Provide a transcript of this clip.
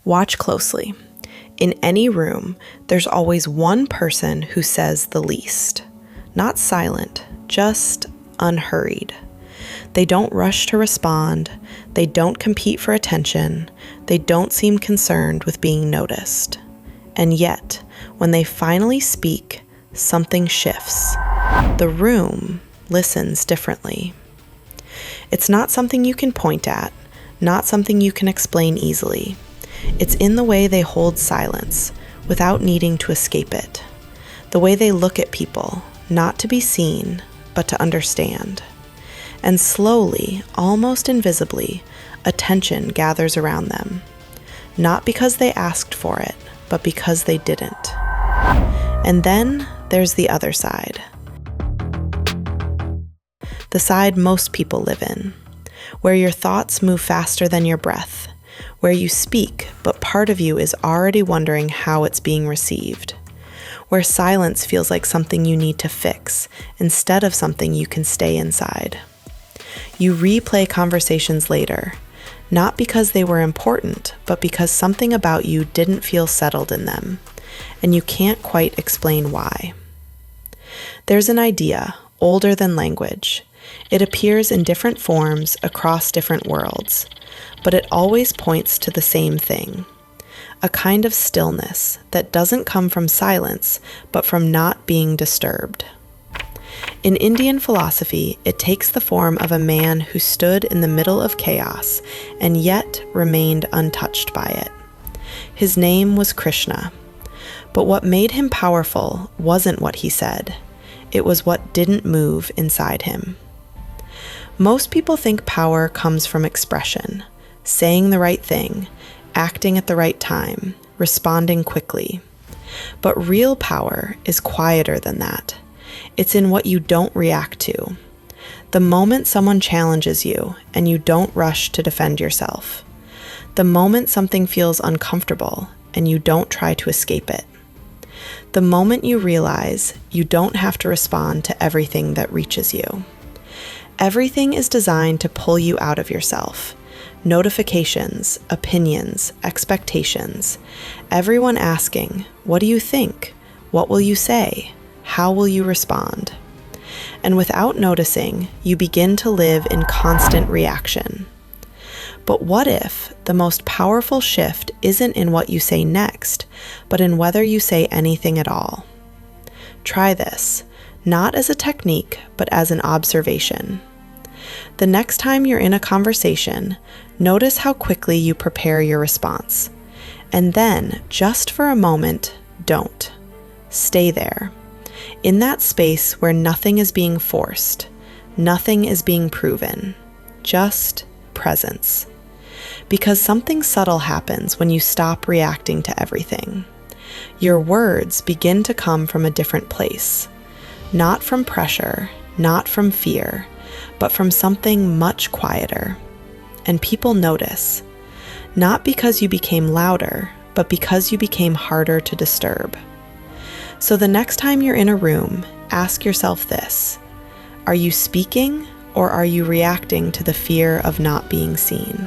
Watch closely. In any room, there's always one person who says the least. Not silent, just unhurried. They don't rush to respond. They don't compete for attention. They don't seem concerned with being noticed. And yet, when they finally speak, something shifts. The room listens differently. It's not something you can point at, not something you can explain easily. It's in the way they hold silence, without needing to escape it. The way they look at people, not to be seen, but to understand. And slowly, almost invisibly, attention gathers around them. Not because they asked for it, but because they didn't. And then there's the other side. The side most people live in, where your thoughts move faster than your breath, where you speak, but part of you is already wondering how it's being received, where silence feels like something you need to fix instead of something you can stay inside. You replay conversations later, not because they were important, but because something about you didn't feel settled in them, and you can't quite explain why. There's an idea, older than language. It appears in different forms across different worlds, but it always points to the same thing, a kind of stillness that doesn't come from silence, but from not being disturbed. In Indian philosophy, it takes the form of a man who stood in the middle of chaos and yet remained untouched by it. His name was Krishna. But what made him powerful wasn't what he said. It was what didn't move inside him. Most people think power comes from expression, saying the right thing, acting at the right time, responding quickly. But real power is quieter than that. It's in what you don't react to. The moment someone challenges you and you don't rush to defend yourself. The moment something feels uncomfortable and you don't try to escape it. The moment you realize you don't have to respond to everything that reaches you. Everything is designed to pull you out of yourself. Notifications, opinions, expectations. Everyone asking, what do you think? What will you say? How will you respond? And without noticing, you begin to live in constant reaction. But what if the most powerful shift isn't in what you say next, but in whether you say anything at all? Try this, not as a technique, but as an observation. The next time you're in a conversation, notice how quickly you prepare your response. And then, just for a moment, don't. Stay there. In that space where nothing is being forced, nothing is being proven, just presence. Because something subtle happens when you stop reacting to everything. Your words begin to come from a different place, not from pressure, not from fear, but from something much quieter. And people notice, not because you became louder, but because you became harder to disturb. So the next time you're in a room, ask yourself this: are you speaking or are you reacting to the fear of not being seen?